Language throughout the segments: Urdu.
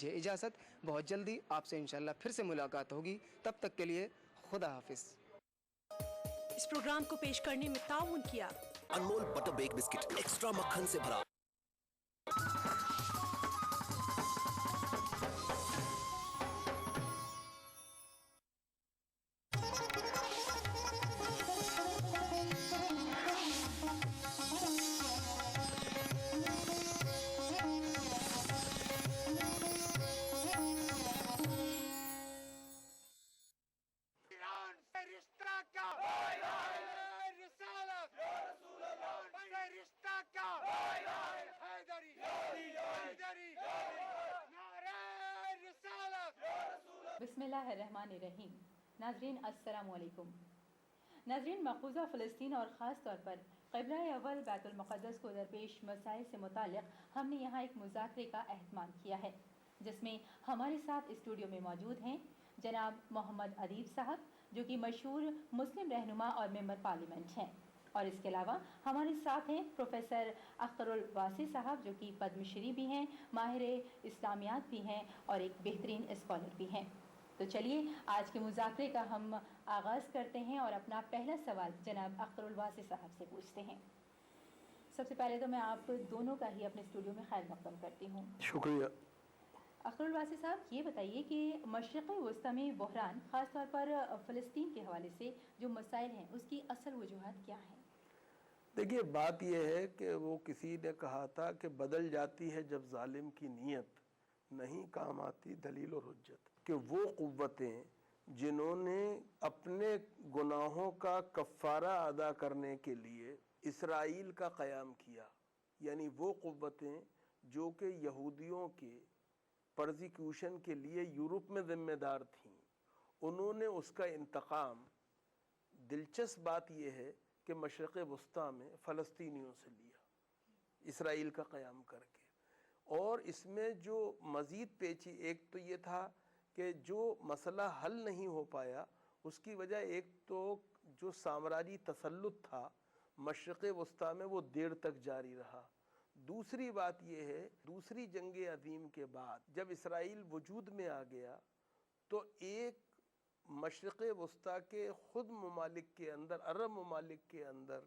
اجازت، بہت جلدی آپ سے انشاءاللہ پھر سے ملاقات ہوگی، تب تک کے لیے خدا حافظ۔ اس پروگرام کو پیش کرنے میں تعاون کیا انمول بٹر بیک بسکٹ ایکسٹرا مکھن سے بھرا۔ بسم اللہ الرحمن الرحیم۔ ناظرین السلام علیکم۔ ناظرین، مقبوضہ فلسطین اور خاص طور پر قبلہ اول بیت المقدس کو درپیش مسائل سے متعلق ہم نے یہاں ایک مذاکرے کا اہتمام کیا ہے، جس میں ہمارے ساتھ اسٹوڈیو میں موجود ہیں جناب محمد ادیب صاحب، جو کہ مشہور مسلم رہنما اور ممبر پارلیمنٹ ہیں، اور اس کے علاوہ ہمارے ساتھ ہیں پروفیسر اختر الواسی صاحب، جو کہ پدم شری بھی ہیں، ماہر اسلامیات بھی ہیں اور ایک بہترین اسکالر بھی ہیں۔ تو چلیے آج کے مذاکرے کا ہم آغاز کرتے ہیں اور اپنا پہلا سوال جناب اختر الواسی صاحب سے پوچھتے ہیں۔ سب سے پہلے تو میں آپ دونوں کا ہی اپنے اسٹوڈیو میں خیر مقدم کرتی ہوں۔ شکریہ۔ اختر الواسی صاحب، یہ بتائیے کہ مشرق وسطی میں بحران، خاص طور پر فلسطین کے حوالے سے جو مسائل ہیں، اس کی اصل وجوہات کیا ہیں؟ دیکھیے، بات یہ ہے کہ وہ کسی نے کہا تھا کہ بدل جاتی ہے جب ظالم کی نیت، نہیں کام آتی دلیل اور حجت، کہ وہ قوتیں جنہوں نے اپنے گناہوں کا کفارہ ادا کرنے کے لیے اسرائیل کا قیام کیا، یعنی وہ قوتیں جو کہ یہودیوں کے پرزیکیوشن کے لیے یورپ میں ذمہ دار تھیں، انہوں نے اس کا انتقام، دلچسپ بات یہ ہے کہ مشرق وسطیٰ میں فلسطینیوں سے لیا، اسرائیل کا قیام کر کے۔ اور اس میں جو مزید پیچی، ایک تو یہ تھا کہ جو مسئلہ حل نہیں ہو پایا، اس کی وجہ ایک تو جو سامراجی تسلط تھا مشرق وسطیٰ میں، وہ دیر تک جاری رہا۔ دوسری بات یہ ہے، دوسری جنگ عظیم کے بعد جب اسرائیل وجود میں آ گیا تو ایک مشرق وسطیٰ کے خود ممالک کے اندر، عرب ممالک کے اندر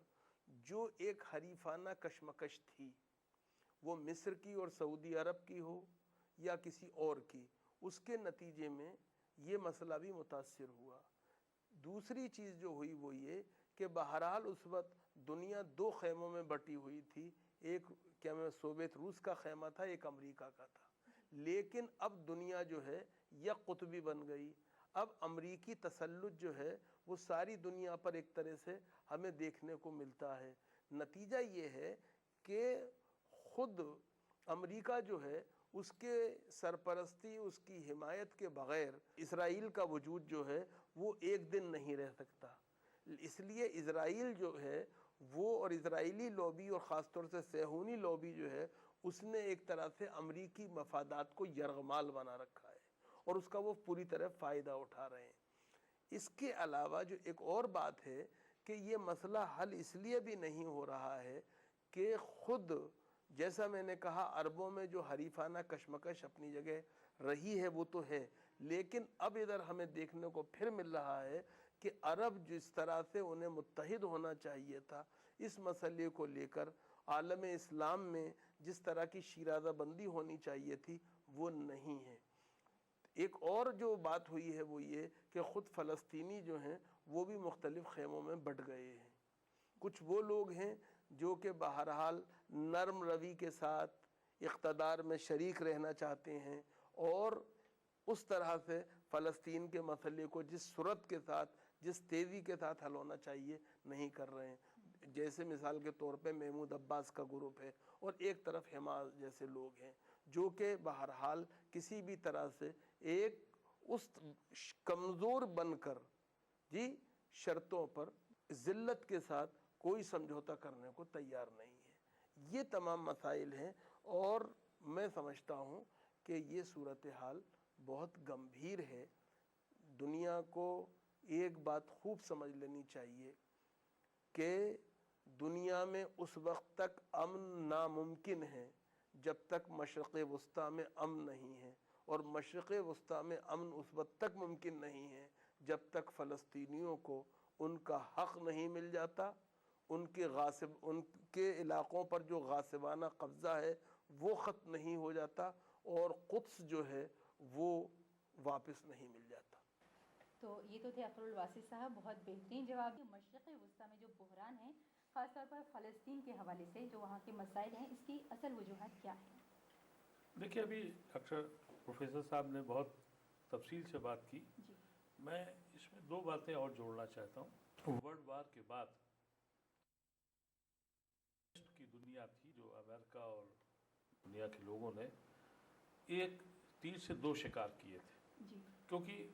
جو ایک حریفانہ کشمکش تھی، وہ مصر کی اور سعودی عرب کی ہو یا کسی اور کی، اس کے نتیجے میں یہ مسئلہ بھی متاثر ہوا۔ دوسری چیز جو ہوئی وہ یہ کہ بہرحال اس وقت دنیا دو خیموں میں بٹی ہوئی تھی، ایک سوویت روس کا خیمہ تھا، ایک امریکہ کا تھا، لیکن اب دنیا جو ہے یک قطبی بن گئی۔ اب امریکی تسلط جو ہے وہ ساری دنیا پر ایک طرح سے ہمیں دیکھنے کو ملتا ہے۔ نتیجہ یہ ہے کہ خود امریکہ جو ہے، اس کے سرپرستی، اس کی حمایت کے بغیر اسرائیل کا وجود جو ہے وہ ایک دن نہیں رہ سکتا۔ اس لیے اسرائیل جو ہے وہ، اور اسرائیلی لوبی اور خاص طور سے صہیونی لوبی جو ہے، اس نے ایک طرح سے امریکی مفادات کو یرغمال بنا رکھا ہے اور اس کا وہ پوری طرح فائدہ اٹھا رہے ہیں۔ اس کے علاوہ جو ایک اور بات ہے کہ یہ مسئلہ حل اس لیے بھی نہیں ہو رہا ہے کہ خود جیسا میں نے کہا، عربوں میں جو حریفانہ کشمکش اپنی جگہ رہی ہے وہ تو ہے، لیکن اب ادھر ہمیں دیکھنے کو پھر مل رہا ہے کہ عرب جس طرح سے انہیں متحد ہونا چاہیے تھا اس مسئلے کو لے کر، عالم اسلام میں جس طرح کی شیرازہ بندی ہونی چاہیے تھی وہ نہیں ہے۔ ایک اور جو بات ہوئی ہے وہ یہ کہ خود فلسطینی جو ہیں وہ بھی مختلف خیموں میں بٹ گئے ہیں۔ کچھ وہ لوگ ہیں جو کہ بہرحال نرم روی کے ساتھ اقتدار میں شریک رہنا چاہتے ہیں اور اس طرح سے فلسطین کے مسئلے کو جس سرعت کے ساتھ، جس تیزی کے ساتھ حل ہونا چاہیے نہیں کر رہے ہیں۔ جیسے مثال کے طور پہ محمود عباس کا گروپ ہے، اور ایک طرف حماس جیسے لوگ ہیں جو کہ بہرحال کسی بھی طرح سے ایک اس کمزور بن کر شرطوں پر ذلت کے ساتھ کوئی سمجھوتا کرنے کو تیار نہیں ہے۔ یہ تمام مسائل ہیں اور میں سمجھتا ہوں کہ یہ صورتحال بہت گمبھیر ہے۔ دنیا کو ایک بات خوب سمجھ لینی چاہیے کہ دنیا میں اس وقت تک امن ناممکن ہے جب تک مشرق وسطیٰ میں امن نہیں ہے، اور مشرق وسطیٰ میں امن اس وقت تک ممکن نہیں ہے جب تک فلسطینیوں کو ان کا حق نہیں مل جاتا، ان کے علاقوں پر جو غاصبانہ قبضہ ہے وہ ختم نہیں ہو جاتا، اور قدس جو ہے وہ واپس نہیں مل جاتا۔ تو یہ تو تھے اختر الواسی صاحب، بہت بہترین جواب۔ مشرق وسطیٰ میں جو بحران ہے خاص طور پر فلسطین کے حوالے سے جو وہاں کے مسائل ہیں، اس کی اصل وجوہات کیا ہیں؟ دیکھیے، ابھی ڈاکٹر پروفیسر صاحب نے بہت تفصیل سے بات کی، جی میں اس میں دو باتیں اور جوڑنا چاہتا ہوں۔ ورلڈ وار کے بعد کی دنیا تھی، جو امریکہ اور دنیا کے لوگوں نے ایک تیر سے دو شکار کیے تھے، جی کیونکہ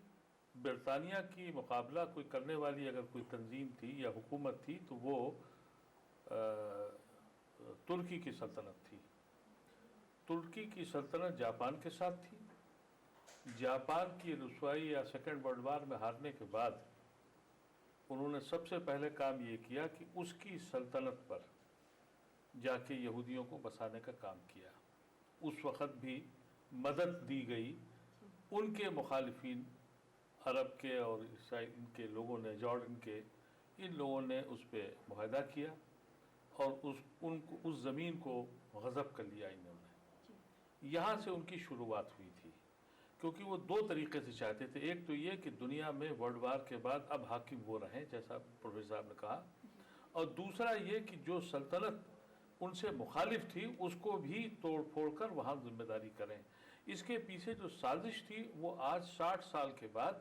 برطانیہ کی مقابلہ کوئی کرنے والی اگر کوئی تنظیم تھی یا حکومت تھی تو وہ ترکی کی سلطنت تھی۔ ترکی کی سلطنت جاپان کے ساتھ تھی۔ جاپان کی رسوائی یا سیکنڈ ورلڈ وار میں ہارنے کے بعد انہوں نے سب سے پہلے کام یہ کیا کہ اس کی سلطنت پر جا کے یہودیوں کو بسانے کا کام کیا۔ اس وقت بھی مدد دی گئی ان کے مخالفین عرب کے اور عیسائی ان کے لوگوں نے، جارڈن کے ان لوگوں نے اس پہ معاہدہ کیا اور اس زمین کو غصب کر لیا انہوں نے۔ یہاں سے ان کی شروعات ہوئی تھی، کیونکہ وہ دو طریقے سے چاہتے تھے۔ ایک تو یہ کہ دنیا میں ورلڈ وار کے بعد اب حاکم وہ رہیں، جیسا پروفیسر صاحب نے کہا، اور دوسرا یہ کہ جو سلطنت ان سے مخالف تھی اس کو بھی توڑ پھوڑ کر وہاں ذمہ داری کریں۔ اس کے پیچھے جو سازش تھی وہ آج 60 سال کے بعد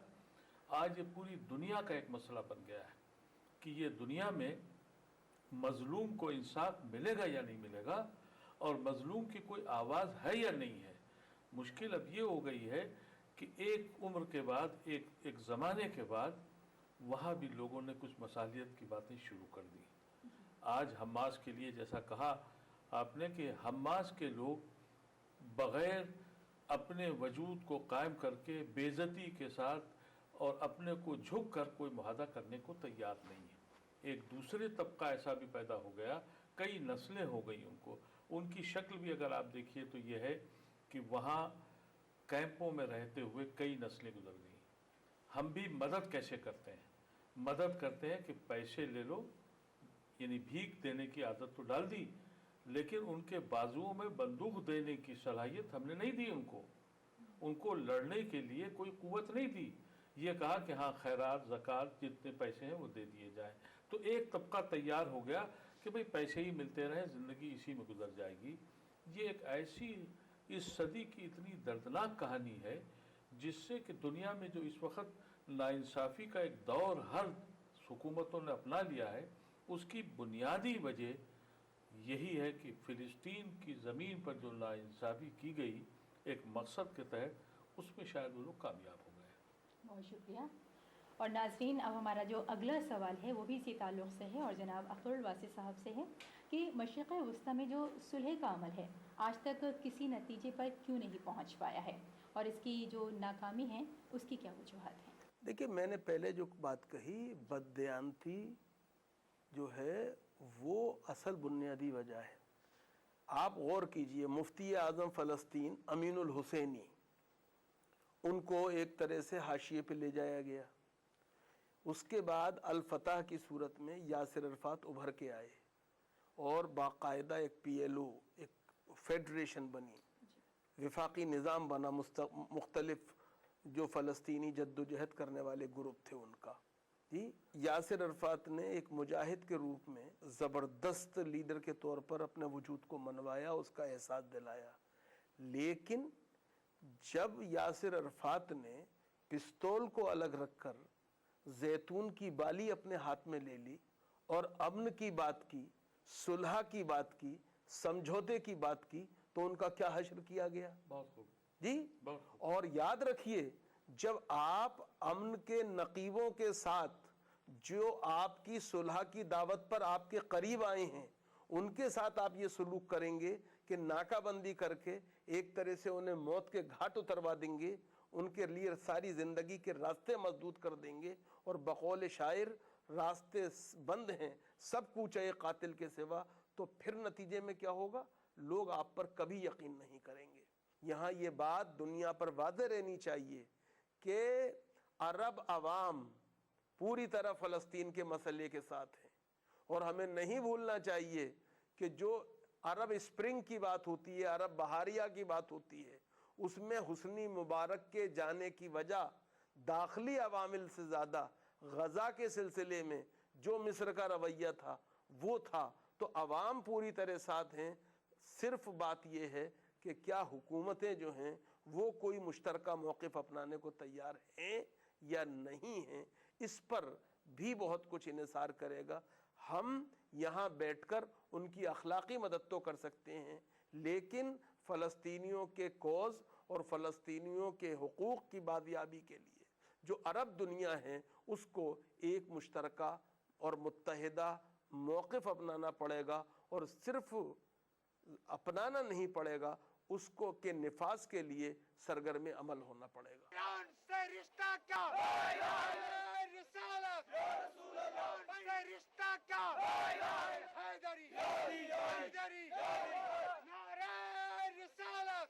آج یہ پوری دنیا کا ایک مسئلہ بن گیا ہے کہ یہ دنیا میں مظلوم کو انصاف ملے گا یا نہیں ملے گا، اور مظلوم کی کوئی آواز ہے یا نہیں ہے۔ مشکل اب یہ ہو گئی ہے کہ ایک عمر کے بعد، ایک زمانے کے بعد وہاں بھی لوگوں نے کچھ مصالحت کی باتیں شروع کر دی۔ آج حماس کے لیے جیسا کہا آپ نے کہ حماس کے لوگ بغیر اپنے وجود کو قائم کر کے بے عزتی کے ساتھ اور اپنے کو جھک کر کوئی معاہدہ کرنے کو تیار نہیں ہے۔ ایک دوسرے طبقہ ایسا بھی پیدا ہو گیا، کئی نسلیں ہو گئی ان کو۔ ان کی شکل بھی اگر آپ دیکھیے تو یہ ہے کہ وہاں کیمپوں میں رہتے ہوئے کئی نسلیں گزر گئیں۔ ہم بھی مدد کیسے کرتے ہیں؟ مدد کرتے ہیں کہ پیسے لے لو، یعنی بھیک دینے کی عادت تو ڈال دی، لیکن ان کے بازوؤں میں بندوق دینے کی صلاحیت ہم نے نہیں دی ان کو لڑنے کے لیے کوئی قوت نہیں دی۔ یہ کہا کہ ہاں خیرات، زکوٰۃ جتنے پیسے ہیں وہ دے دیے جائیں، تو ایک طبقہ تیار ہو گیا کہ بھئی پیسے ہی ملتے رہیں، زندگی اسی میں گزر جائے گی۔ یہ ایک ایسی اس صدی کی اتنی دردناک کہانی ہے جس سے کہ دنیا میں جو اس وقت ناانصافی کا ایک دور ہر حکومتوں نے اپنا لیا ہے، اس کی بنیادی وجہ یہی ہے کہ فلسطین کی زمین پر جو ناانصافی کی گئی ایک مقصد کے تحت، اس میں شاید وہ لوگ کامیاب ہو گئے۔ بہت شکریہ۔ اور ناظرین، اب ہمارا جو اگلا سوال ہے وہ بھی اسی تعلق سے ہے اور جناب اختر الواسی صاحب سے ہے کہ مشرق وسطیٰ میں جو صلح کا عمل ہے آج تک کسی نتیجے پر کیوں نہیں پہنچ پایا ہے، اور اس کی جو ناکامی ہے اس کی کیا وجوہات ہیں؟ دیکھیے، میں نے پہلے جو بات کہی، بددیانتی جو ہے وہ اصل بنیادی وجہ ہے۔ آپ غور کیجئے، مفتی اعظم فلسطین امین الحسینی، ان کو ایک طرح سے حاشیے پہ لے جایا گیا۔ اس کے بعد الفتح کی صورت میں یاسر عرفات ابھر کے آئے اور باقاعدہ ایک PLO، ایک فیڈریشن بنی، وفاقی نظام بنا، مختلف جو فلسطینی جد و جہد کرنے والے گروپ تھے ان کا۔ جی، یاسر عرفات نے ایک مجاہد کے روپ میں زبردست لیڈر کے طور پر اپنے وجود کو منوایا، اس کا احساس دلایا، لیکن جب یاسر عرفات نے پستول کو الگ رکھ کر زیتون کی بالی اپنے ہاتھ میں لے لی اور امن کی بات کی، صلح کی بات کی، سمجھوتے کی بات کی، تو ان کا کیا حشر کیا گیا؟ بہت خوب جی، اور یاد رکھیے، جب آپ امن کے نقیبوں کے ساتھ جو آپ کی صلح کی دعوت پر آپ کے قریب آئے ہیں، ان کے ساتھ آپ یہ سلوک کریں گے کہ ناکہ بندی کر کے ایک طرح سے انہیں موت کے گھاٹ اتروا دیں گے، ان کے لیے ساری زندگی کے راستے مسدود کر دیں گے، اور بقول شاعر راستے بند ہیں سب کوچے قاتل کے سوا، تو پھر نتیجے میں کیا ہوگا؟ لوگ آپ پر کبھی یقین نہیں کریں گے۔ یہاں یہ بات دنیا پر واضح رہنی چاہیے کہ عرب عوام پوری طرح فلسطین کے مسئلے کے ساتھ ہیں، اور ہمیں نہیں بھولنا چاہیے کہ جو عرب اسپرنگ کی بات ہوتی ہے، عرب بہاریہ کی بات ہوتی ہے، اس میں حسنی مبارک کے جانے کی وجہ داخلی عوامل سے زیادہ غزہ کے سلسلے میں جو مصر کا رویہ تھا وہ تھا. تو عوام پوری طرح ساتھ ہیں، صرف بات یہ ہے کہ کیا حکومتیں جو ہیں وہ کوئی مشترکہ موقف اپنانے کو تیار ہیں یا نہیں ہیں، اس پر بھی بہت کچھ انحصار کرے گا. ہم یہاں بیٹھ کر ان کی اخلاقی مدد تو کر سکتے ہیں، لیکن فلسطینیوں کے کوز اور فلسطینیوں کے حقوق کی بازیابی کے لیے جو عرب دنیا ہے اس کو ایک مشترکہ اور متحدہ موقف اپنانا پڑے گا، اور صرف اپنانا نہیں پڑے گا، اس کو کے نفاذ کے لیے سرگرم عمل ہونا پڑے گا. ایران سے رشتہ کیا؟ رسالت سے رشتہ کیا؟ حیدری حیدری نعرہ رسالت.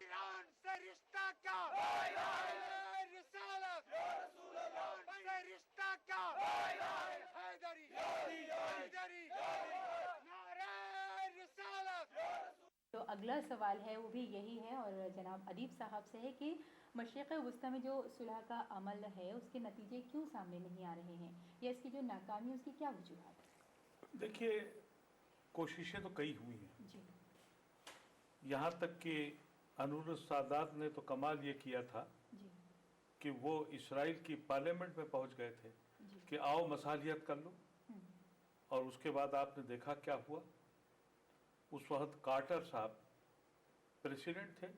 ایران سے رشتہ کیا؟ رسالت سے رشتہ کیا؟ حیدری حیدری نعرہ رسالت. تو اگلا سوال ہے وہ بھی یہی ہے اور جناب ادیب صاحب سے ہے کہ مشرق وسطی میں جو صلح کا عمل ہے اس کے نتیجے کیوں سامنے نہیں آ رہے ہیں، یا اس کی جو ناکامی اس کی کیا وجوہات ہے؟ دیکھیے کوششیں تو کئی ہوئی ہیں، جی یہاں تک کہ انور السادات نے تو کمال یہ کیا تھا جی کہ وہ اسرائیل کی پارلیمنٹ میں پہنچ گئے تھے کہ آؤ مصالحت کر لو، اور اس کے بعد آپ نے دیکھا کیا ہوا. اس وقت کارٹر صاحب پریسیڈنٹ تھے،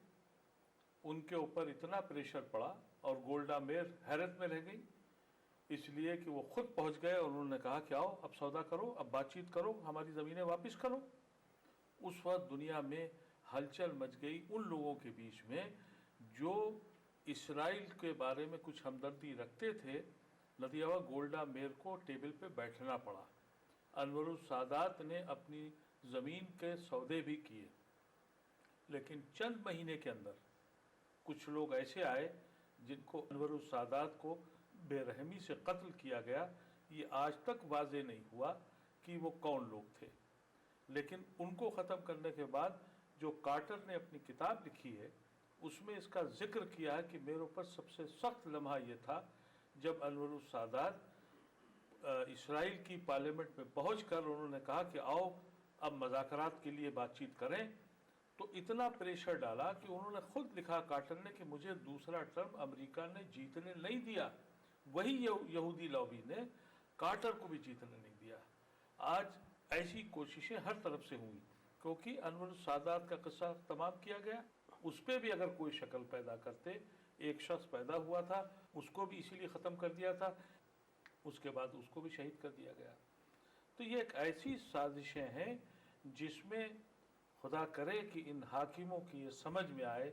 ان کے اوپر اتنا پریشر پڑا اور گولڈا میئر حیرت میں رہ گئی، اس لیے کہ وہ خود پہنچ گئے اور انہوں نے کہا کہ آؤ اب سودا کرو، اب بات چیت کرو، ہماری زمینیں واپس کرو. اس وقت دنیا میں ہلچل مچ گئی ان لوگوں کے بیچ میں جو اسرائیل کے بارے میں کچھ ہمدردی رکھتے تھے. نتیجہ گولڈا میئر کو ٹیبل پہ بیٹھنا پڑا. انور السادات نے اپنی زمین کے سودے بھی کیے، لیکن چند مہینے کے اندر کچھ لوگ ایسے آئے جن کو انور السادات کو بے رحمی سے قتل کیا گیا. یہ آج تک واضح نہیں ہوا کہ وہ کون لوگ تھے، لیکن ان کو ختم کرنے کے بعد جو کارٹر نے اپنی کتاب لکھی ہے اس میں اس کا ذکر کیا ہے کہ میرے اوپر سب سے سخت لمحہ یہ تھا جب انور السادات اسرائیل کی پارلیمنٹ میں پہنچ کر انہوں نے کہا کہ آؤ اب مذاکرات کے لیے بات چیت کریں. تو اتنا پریشر ڈالا کہ انہوں نے خود لکھا کارٹر نے کہ مجھے دوسرا ٹرم امریکہ نے جیتنے نہیں دیا. وہی یہودی لابی نے کارٹر کو بھی جیتنے نہیں دیا. آج ایسی کوششیں ہر طرف سے ہوئی کیونکہ انور السادات کا قصہ تمام کیا گیا. اس پہ بھی اگر کوئی شکل پیدا کرتے، ایک شخص پیدا ہوا تھا اس کو بھی اسی لیے ختم کر دیا تھا، اس کے بعد اس کو بھی شہید کر دیا گیا. تو یہ ایک ایسی سازشیں ہیں جس میں خدا کرے کہ ان حاکموں کی یہ سمجھ میں آئے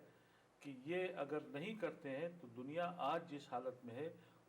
کہ یہ اگر نہیں کرتے ہیں تو دنیا آج جس حالت میں ہے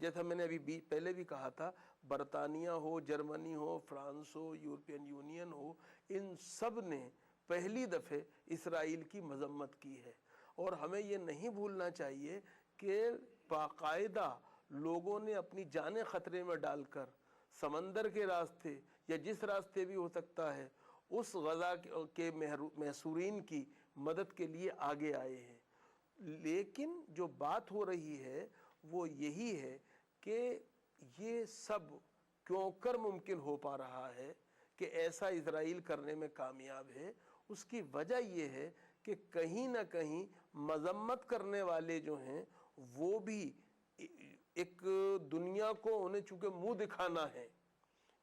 جیسا میں نے ابھی پہلے بھی کہا تھا، برطانیہ ہو، جرمنی ہو، فرانس ہو، یورپین یونین ہو، ان سب نے پہلی دفعہ اسرائیل کی مذمت کی ہے. اور ہمیں یہ نہیں بھولنا چاہیے کہ باقاعدہ لوگوں نے اپنی جانیں خطرے میں ڈال کر سمندر کے راستے یا جس راستے بھی ہو سکتا ہے اس غزہ کے محصورین کی مدد کے لیے آگے آئے ہیں. لیکن جو بات ہو رہی ہے وہ یہی ہے کہ یہ سب کیوں کر ممکن ہو پا رہا ہے کہ ایسا اسرائیل کرنے میں کامیاب ہے. اس کی وجہ یہ ہے کہ کہیں نہ کہیں مذمت کرنے والے جو ہیں وہ بھی ایک دنیا کو انہیں چونکہ منہ دکھانا ہے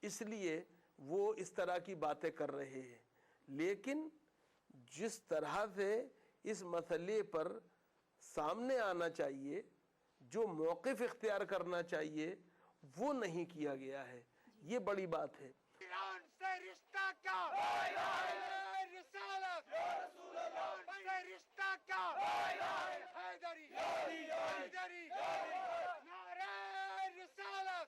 اس لیے وہ اس طرح کی باتیں کر رہے ہیں. لیکن جس طرح سے اس مسئلے پر سامنے آنا چاہیے، جو موقف اختیار کرنا چاہیے، وہ نہیں کیا گیا ہے. یہ بڑی بات ہے. ایران سے رشتہ کیا؟ رسالت سے رشتہ کیا؟ حیدری حیدری نعرہ رسالت.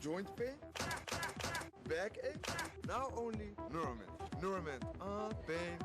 Joint pain? Backache? Now only Nurament. Nurament, pain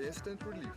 Instant relief.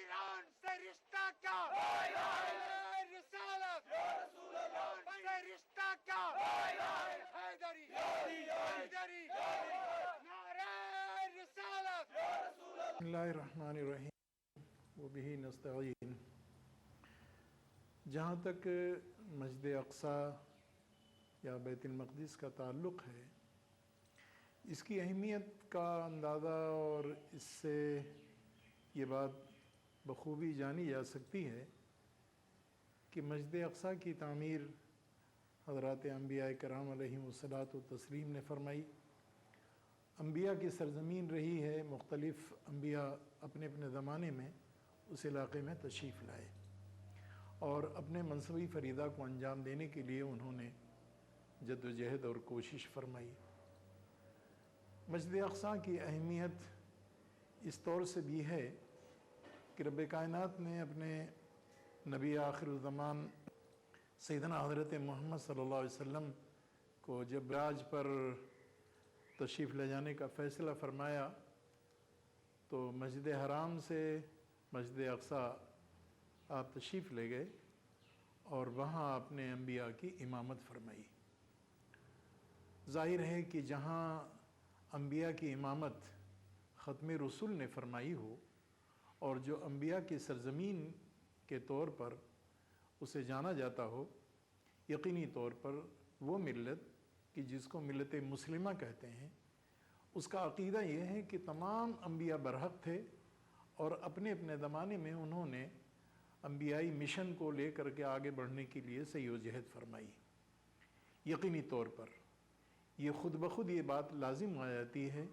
Iran سے رشتہ کیا؟ رسالت سے رشتہ کیا؟ حیدری حیدری نعرہ رسالت. بسم اللہ الرحمن الرحیم وبہ نستعین. جہاں تک مسجد اقصیٰ یا بیت المقدس کا تعلق ہے، اس کی اہمیت کا اندازہ اور اس سے یہ بات بخوبی جانی جا سکتی ہے کہ مسجد اقصیٰ کی تعمیر حضرات انبیاء کرام علیہم الصلاۃ والتسلیم نے فرمائی. انبیاء کی سرزمین رہی ہے، مختلف انبیاء اپنے اپنے زمانے میں اس علاقے میں تشریف لائے اور اپنے منصبی فریضہ کو انجام دینے کے لیے انہوں نے جد و جہد اور کوشش فرمائی. مسجد اقصیٰ کی اہمیت اس طور سے بھی ہے کہ رب کائنات نے اپنے نبی آخر الزمان سیدنا حضرت محمد صلی اللہ علیہ وسلم کو جب معراج پر تشریف لے جانے کا فیصلہ فرمایا تو مسجد حرام سے مسجد اقصیٰ آپ تشریف لے گئے اور وہاں اپنے انبیاء کی امامت فرمائی. ظاہر ہے کہ جہاں انبیاء کی امامت ختم رسول نے فرمائی ہو اور جو انبیاء کی سرزمین کے طور پر اسے جانا جاتا ہو، یقینی طور پر وہ ملت کہ جس کو ملت مسلمہ کہتے ہیں، اس کا عقیدہ یہ ہے کہ تمام انبیاء برحق تھے اور اپنے اپنے زمانے میں انہوں نے انبیائی مشن کو لے کر کے آگے بڑھنے کے لیے سعی و جہد فرمائی. یقینی طور پر یہ خود بخود یہ بات لازم آ جاتی ہے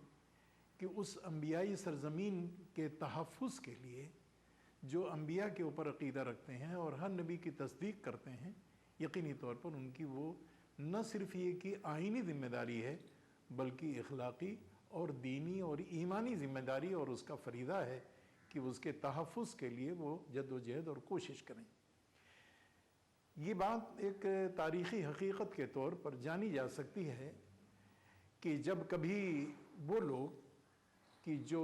کہ اس انبیائی سرزمین کے تحفظ کے لیے جو انبیاء کے اوپر عقیدہ رکھتے ہیں اور ہر نبی کی تصدیق کرتے ہیں، یقینی طور پر ان کی وہ نہ صرف یہ کہ آئینی ذمہ داری ہے بلکہ اخلاقی اور دینی اور ایمانی ذمہ داری اور اس کا فریضہ ہے کہ اس کے تحفظ کے لیے وہ جد و جہد اور کوشش کریں. یہ بات ایک تاریخی حقیقت کے طور پر جانی جا سکتی ہے کہ جب کبھی وہ لوگ کہ جو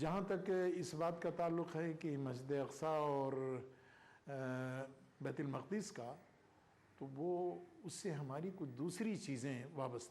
جہاں تک اس بات کا تعلق ہے کہ مسجد اقصی اور بیت المقدس کا، تو وہ اس سے ہماری کچھ دوسری چیزیں وابستہ